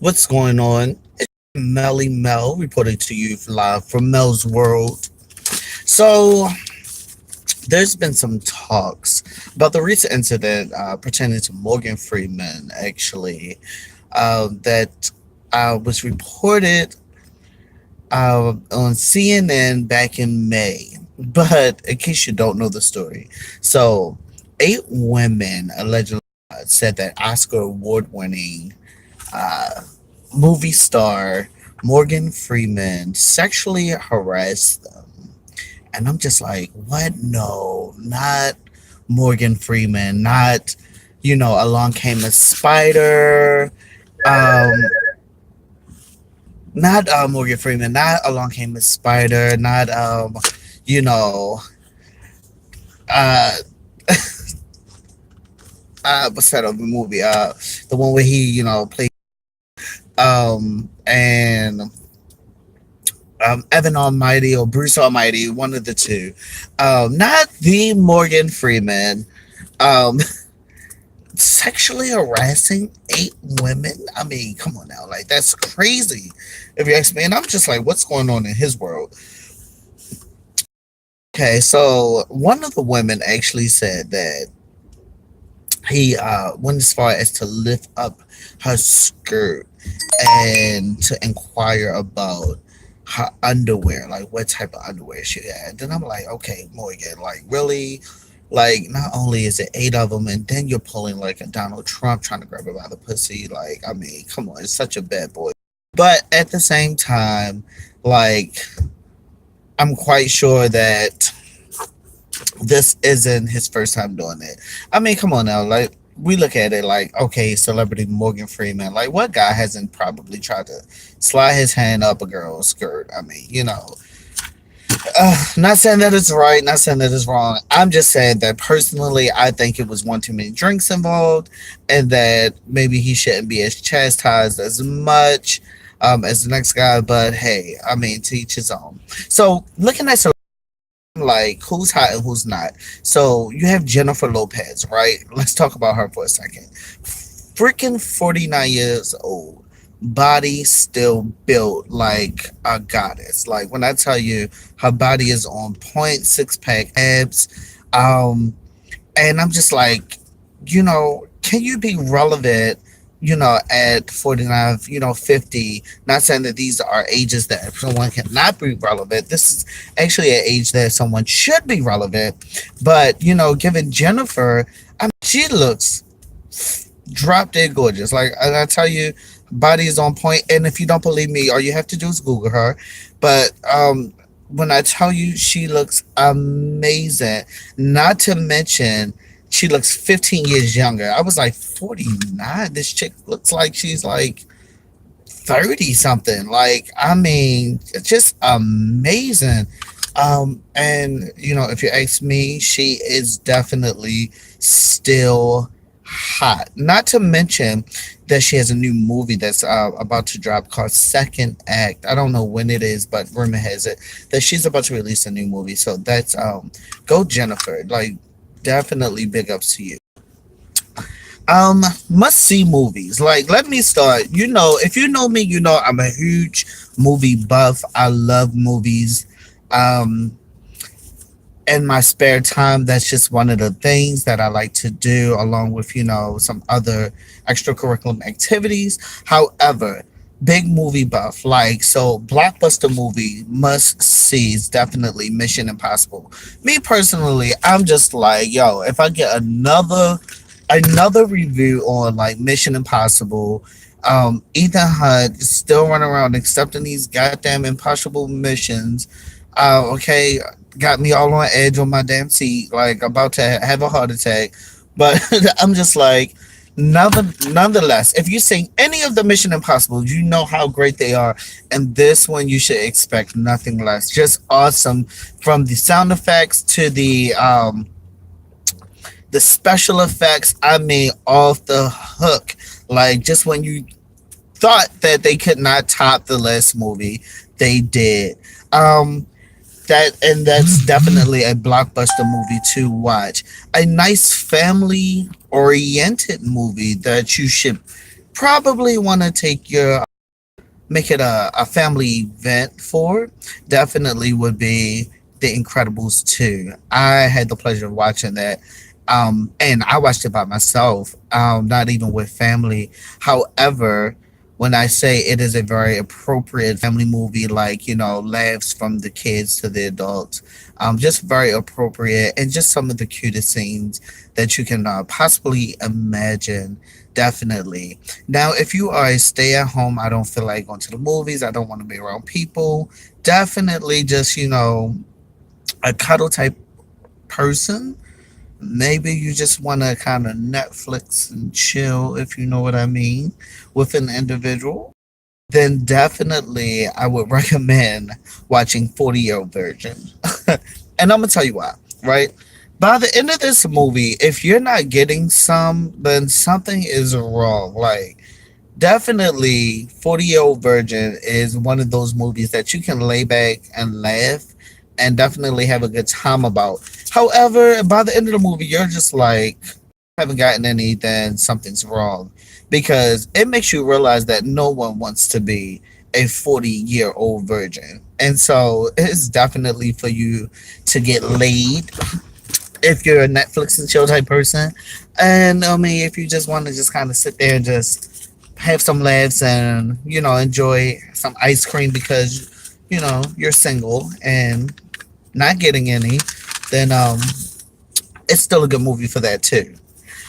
What's going on? It's Melly Mel reporting to you live from Mel's World. So, there's been some talks about the recent incident pertaining to Morgan Freeman, actually, that was reported on CNN back in May. But in case you don't know the story, so 8 women allegedly said that Oscar award winning uh, movie star Morgan Freeman sexually harassed them. And I'm just like, what? No, not Morgan Freeman, not, Along Came a Spider, um, not Morgan Freeman, not Along Came a Spider, not, you know, uh, what's that other movie? The one where he, played, and Evan Almighty or Bruce Almighty, one of the two. Not the Morgan Freeman. Um, Sexually harassing 8 women. I mean, come on now, like that's crazy. If you ask me, and I'm just like, what's going on in his world? Okay, so one of the women actually said that he went as far as to lift up her skirt and to inquire about her underwear, like what type of underwear she had. Then I'm like, okay, Morgan, like really? Like, not only is it 8 of them, and then you're pulling like a Donald Trump trying to grab her by the pussy. Like, I mean, come on, it's such a bad boy. But at the same time, like, I'm quite sure that this isn't his first time doing it. I mean, come on now, like we look at it like, okay, celebrity Morgan Freeman. Like, what guy hasn't probably tried to slide his hand up a girl's skirt? I mean, not saying that it's right, not saying that it's wrong. I'm just saying that personally, I think it was one too many drinks involved, and that maybe he shouldn't be as chastised as much as the next guy. But hey, I mean, to each his own. So looking at like who's hot and who's not. So you have Jennifer Lopez, right? Let's talk about her for a second. Freaking 49 years old. Body still built like a goddess. Like when I tell you her body is on point, six pack abs. And I'm just like, can you be relevant, at 49, 50? Not saying that these are ages that someone cannot be relevant. This is actually an age that someone should be relevant. But, given Jennifer, I mean, she looks drop dead gorgeous. Like I tell you, body is on point. And if you don't believe me, all you have to do is Google her. But when I tell you, she looks amazing. Not to mention, she looks 15 years younger. I was like 49. This chick looks like she's like 30 something. Like, I mean, it's just amazing. And if you ask me, she is definitely still hot. Not to mention that she has a new movie that's about to drop called Second Act. I don't know when it is, but rumor has it that she's about to release a new movie. So that's go Jennifer. Like, definitely big ups to you. Must see movies. Like, let me start. If you know me, I'm a huge movie buff. I love movies. Um, in my spare time, that's just one of the things that I like to do, along with, some other extracurricular activities. However, big movie buff, like, so blockbuster movie must see is definitely Mission Impossible. Me personally, I'm just like, yo, if I get another review on like Mission Impossible, Ethan Hunt is still running around accepting these goddamn impossible missions. Okay, got me all on edge on my damn seat, like about to have a heart attack. But I'm just like, nonetheless, if you sing any of the Mission Impossible, you know how great they are. And this one, you should expect nothing less. Just awesome, from the sound effects to the special effects. I mean, off the hook. Like, just when you thought that they could not top the last movie, they did. That's definitely a blockbuster movie to watch. A nice family oriented movie that you should probably want to take your make it a family event for definitely would be The Incredibles 2. I had the pleasure of watching that. And I watched it by myself, not even with family. However, when I say it is a very appropriate family movie, like, laughs from the kids to the adults, just very appropriate and just some of the cutest scenes that you can possibly imagine. Definitely. Now, if you are a stay at home, I don't feel like going to the movies, I don't want to be around people, definitely just, a cuddle type person. Maybe you just want to kind of Netflix and chill, if you know what I mean, with an individual. Then definitely I would recommend watching 40-year-old virgin. And I'm going to tell you why, right? By the end of this movie, if you're not getting some, then something is wrong. Like, definitely, 40-Year-Old Virgin is one of those movies that you can lay back and laugh and definitely have a good time about. However, by the end of the movie, you're just like, haven't gotten any, then something's wrong. Because it makes you realize that no one wants to be a 40-year-old virgin. And so it's definitely for you to get laid if you're a Netflix and chill type person. And I mean, if you just want to just kind of sit there and just have some laughs and enjoy some ice cream because you're single and not getting any, then it's still a good movie for that too.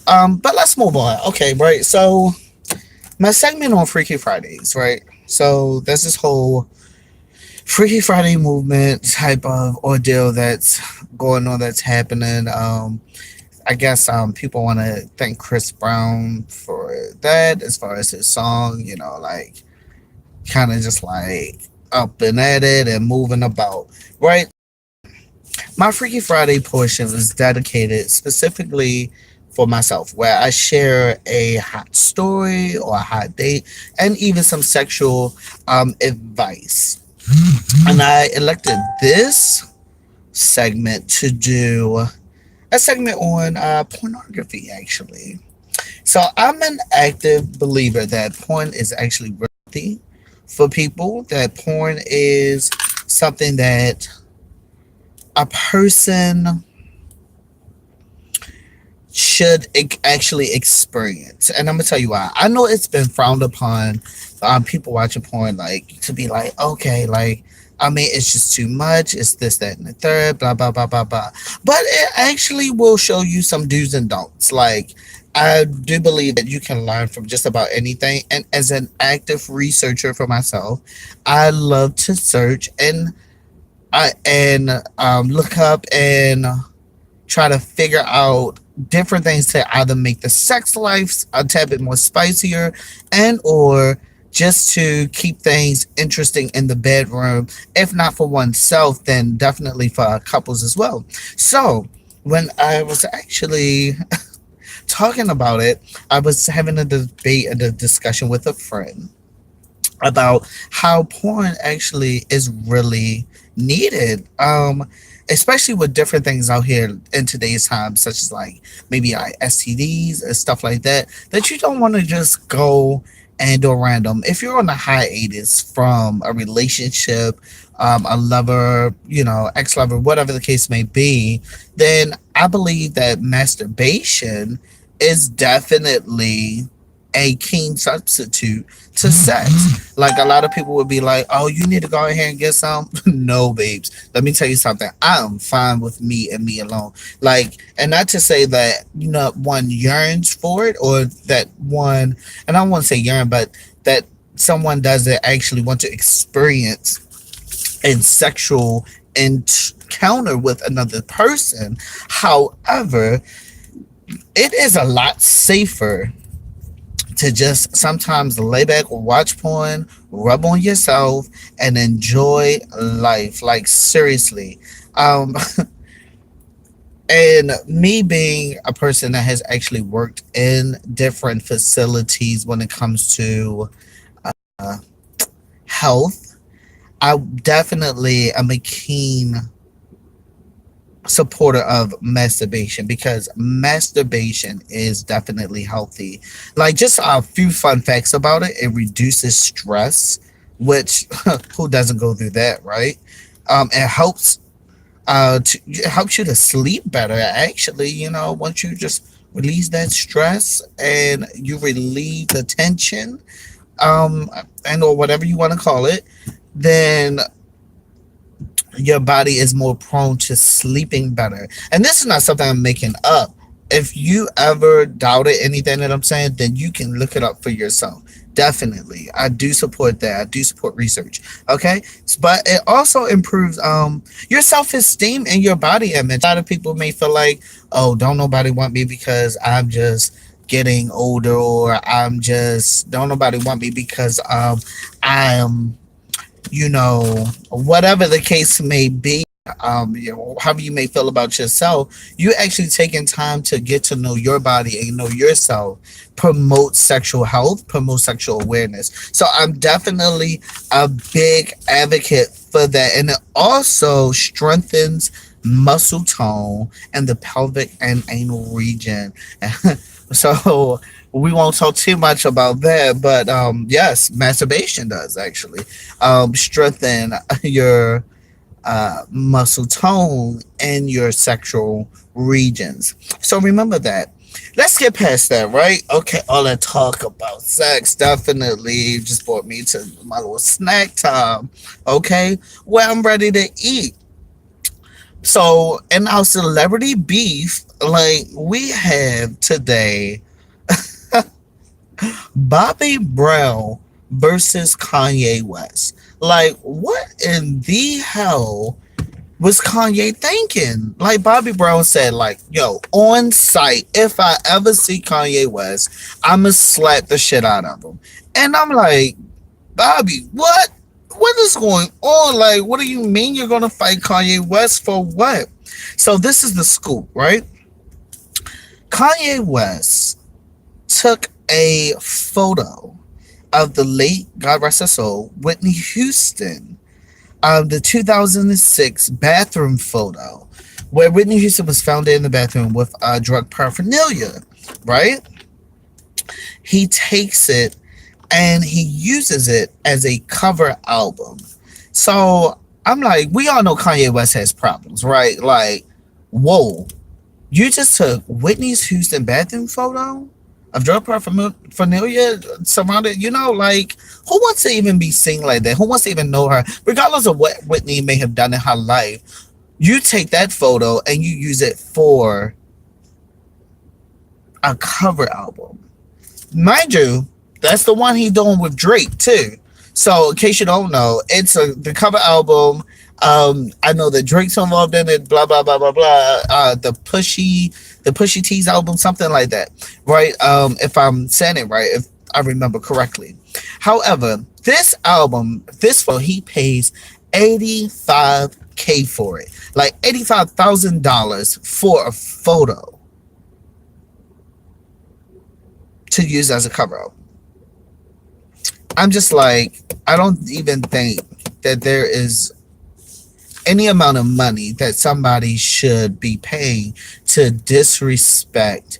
But let's move on. Okay, right. So my segment on Freaky Fridays, right? So there's this whole Freaky Friday movement type of ordeal that's going on, that's happening. I guess people want to thank Chris Brown for that, as far as his song, like kind of just like up and at it and moving about, right? My Freaky Friday portion is dedicated specifically for myself, where I share a hot story or a hot date and even some sexual advice. And I elected this segment to do a segment on pornography, actually. So I'm an active believer that porn is actually healthy for people, that porn is something that a person should actually experience. And I'm gonna tell you why. I know it's been frowned upon, people watching porn, like, to be like, okay, like, I mean, it's just too much. It's this, that, and the third, blah, blah, blah, blah, blah. But it actually will show you some do's and don'ts. Like, I do believe that you can learn from just about anything. And as an active researcher for myself, I love to search and look up and try to figure out different things to either make the sex life a tad bit more spicier and or just to keep things interesting in the bedroom, if not for oneself, then definitely for couples as well. So when I was actually talking about it, I was having a debate and a discussion with a friend about how porn actually is really needed, especially with different things out here in today's time, such as like maybe like STDs and stuff like that, that you don't want to just go and do random. If you're on a hiatus from a relationship, a lover, ex-lover, whatever the case may be, then I believe that masturbation is definitely a keen substitute to sex. Like, a lot of people would be like, "Oh, you need to go ahead and get some." No, babes. Let me tell you something. I am fine with me and me alone. Like, and not to say that one yearns for it, or that one, and I don't want to say yearn, but that someone doesn't actually want to experience a sexual encounter with another person. However, it is a lot safer to just sometimes lay back, watch porn, rub on yourself, and enjoy life. Like, seriously. Um, and me being a person that has actually worked in different facilities when it comes to uh, health, I definitely am a keen supporter of masturbation because masturbation is definitely healthy. Like just a few fun facts about it. It reduces stress, which who doesn't go through that, right? It helps it helps you to sleep better actually, once you just release that stress and you relieve the tension, and or whatever you want to call it, then your body is more prone to sleeping better. And this is not something I'm making up. If you ever doubted anything that I'm saying, then you can look it up for yourself. Definitely. I do support that. I do support research. Okay? But it also improves your self-esteem and your body image. A lot of people may feel like, "Oh, don't nobody want me because I'm just getting older, or I'm just don't nobody want me because I'm whatever the case may be, however you may feel about yourself, you actually taking time to get to know your body and know yourself promote sexual health, promote sexual awareness. So I'm definitely a big advocate for that. And it also strengthens muscle tone and the pelvic and anal region. So we won't talk too much about that, but yes, masturbation does actually strengthen your muscle tone and your sexual regions. So remember that. Let's get past that, right? Okay, all that talk about sex definitely just brought me to my little snack time. Okay, where I'm ready to eat. So, in our celebrity beef, like we have today, Bobby Brown versus Kanye West. Like, what in the hell was Kanye thinking? Like, Bobby Brown said, like, yo, on site, if I ever see Kanye West, I'ma slap the shit out of him. And I'm like, Bobby, what? What is going on? Like, what do you mean you're gonna fight Kanye West for what? So this is the scoop, right? Kanye West took a photo of the late, God rest her soul, Whitney Houston, the 2006 bathroom photo where Whitney Houston was found in the bathroom with drug paraphernalia, right? He takes it and he uses it as a cover album. So I'm like, we all know Kanye West has problems, right? Like, whoa, you just took Whitney's Houston bathroom photo of drug paraphernalia surrounded, like, who wants to even be seen like that? Who wants to even know her? Regardless of what Whitney may have done in her life, you take that photo and you use it for a cover album. Mind you, that's the one he's doing with Drake too. So in case you don't know, it's the cover album. I know that Drake's involved in it. Blah blah blah blah blah. The Pushy T's album, something like that, right? If I'm saying it right, if I remember correctly. However, this album, this photo, he pays 85K for it, like $85,000 for a photo to use as a cover album. I'm just like, I don't even think that there is any amount of money that somebody should be paying to disrespect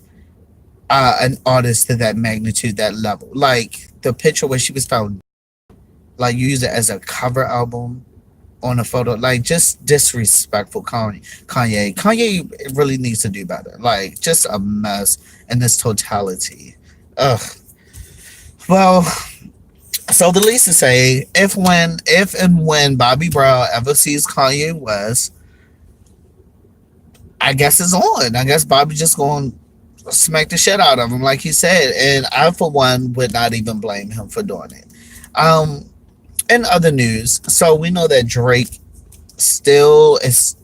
an artist to that magnitude, that level. Like the picture where she was found, like you use it as a cover album on a photo, like just disrespectful. Kanye really needs to do better. Like just a mess in this totality. Ugh. Well, so the least to say, if and when Bobby Brown ever sees Kanye West, I guess it's on. I guess Bobby just going to smack the shit out of him, like he said, and I for one would not even blame him for doing it. Um, in other news, so we know that Drake still is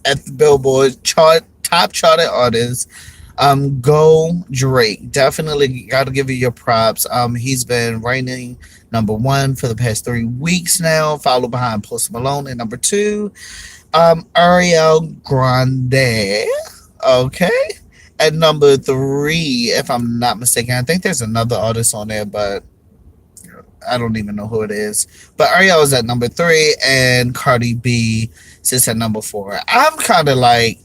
at the Billboard chart, top charted artist. Go Drake. Definitely got to give you your props. He's been reigning number one for the past 3 weeks now, followed behind Post Malone at number two. Ariel Grande. Okay. At number three, if I'm not mistaken. I think there's another artist on there, but I don't even know who it is. But Ariel is at number three, and Cardi B sits at number four. I'm kind of like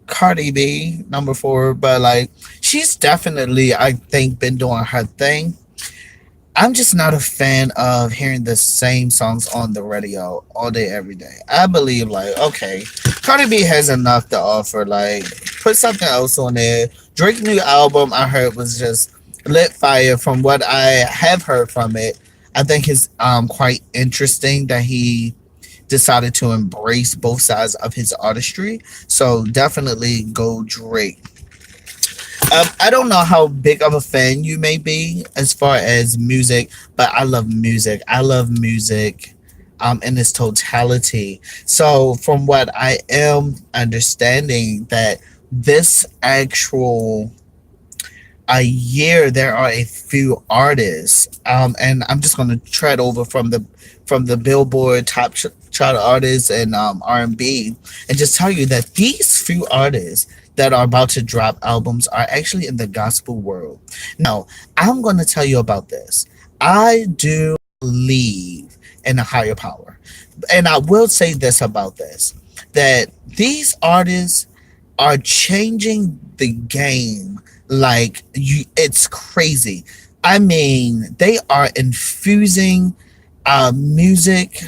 Cardi B number four, but like she's definitely, I think, been doing her thing. I'm just not a fan of hearing the same songs on the radio all day, every day. I believe, like, okay, Cardi B has enough to offer. Like, put something else on there. Drake's new album, I heard, was just lit fire. From what I have heard from it, I think it's quite interesting that he decided to embrace both sides of his artistry. So definitely go Drake. I don't know how big of a fan you may be as far as music, but I love music. I love music in its totality. So, from what I am understanding, that this actual a year there are a few artists, and I'm just going to tread over from the Billboard top chart artists and R&B, and just tell you that these few artists that are about to drop albums are actually in the gospel world. Now, I'm going to tell you about this. I do believe in a higher power, and I will say this about this, that these artists are changing the game like you, it's crazy. I mean, they are infusing music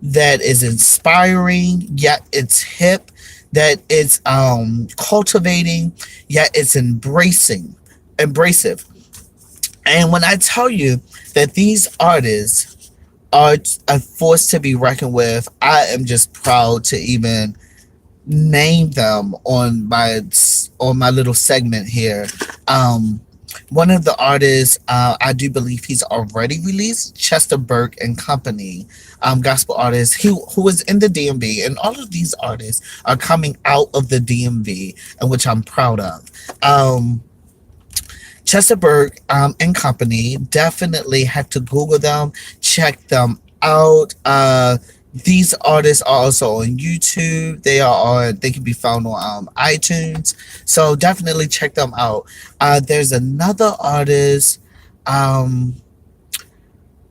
that is inspiring, yet it's hip, that it's cultivating, yet it's embracive. And when I tell you that these artists are a force to be reckoned with, I am just proud to even name them on my little segment here. Um, One of the artists, I do believe he's already released, Chester Burke and Company, gospel artist who is in the DMV, and all of these artists are coming out of the DMV, and which I'm proud of. Um, Chester Burke and Company, definitely have to Google them, check them out. These artists are also on YouTube. They can be found on iTunes. So definitely check them out. There's another artist, um,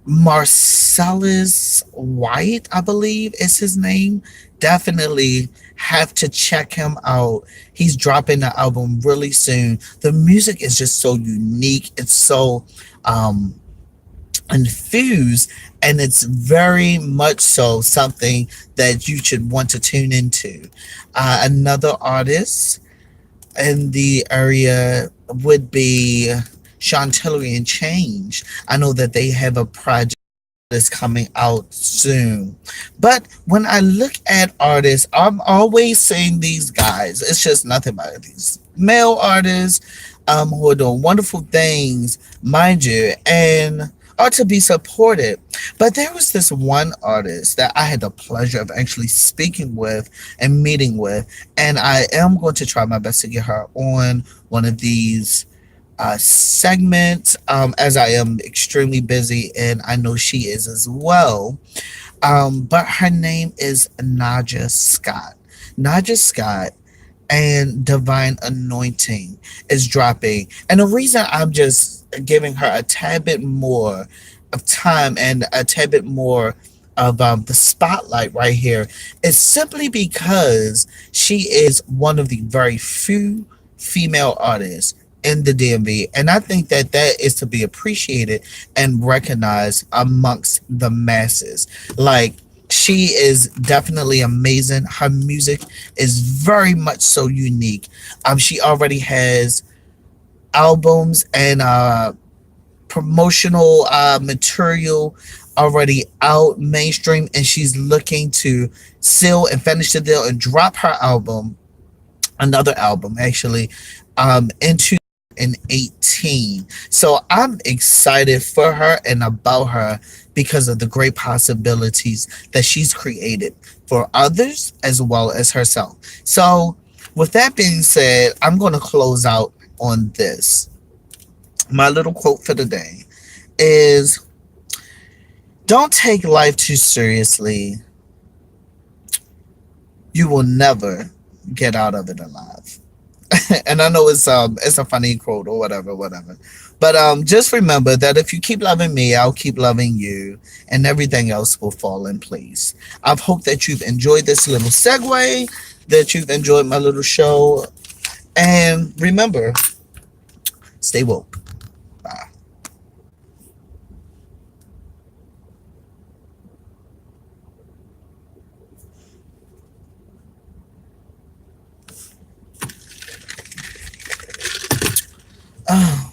Marcellus White, I believe is his name. Definitely have to check him out. He's dropping the album really soon. The music is just so unique. It's so um infused, and it's very much so something that you should want to tune into. Another artist in the area would be Chantilly and Change. I know that they have a project that's coming out soon. But when I look at artists, I'm always saying these guys. It's just nothing but these male artists who are doing wonderful things, mind you, and are to be supported. But there was this one artist that I had the pleasure of actually speaking with and meeting with, and I am going to try my best to get her on one of these segments, as I am extremely busy, and I know she is as well. But her name is Naja Scott. Naja Scott and Divine Anointing is dropping. And the reason I'm just giving her a tad bit more of time and a tad bit more of the spotlight right here is simply because she is one of the very few female artists in the DMV. And I think that that is to be appreciated and recognized amongst the masses. Like, she is definitely amazing. Her music is very much so unique. She already has albums and promotional material already out mainstream, and she's looking to seal and finish the deal and drop her album, another album actually, into in 18. So I'm excited for her and about her because of the great possibilities that she's created for others as well as herself. So with that being said, I'm going to close out on this. My little quote for the day is, don't take life too seriously. You will never get out of it alive. And I know it's a funny quote or whatever, whatever. But just remember that if you keep loving me, I'll keep loving you, and everything else will fall in place. I hope that you've enjoyed this little segue, that you've enjoyed my little show, and remember, stay woke. Bye. Oh,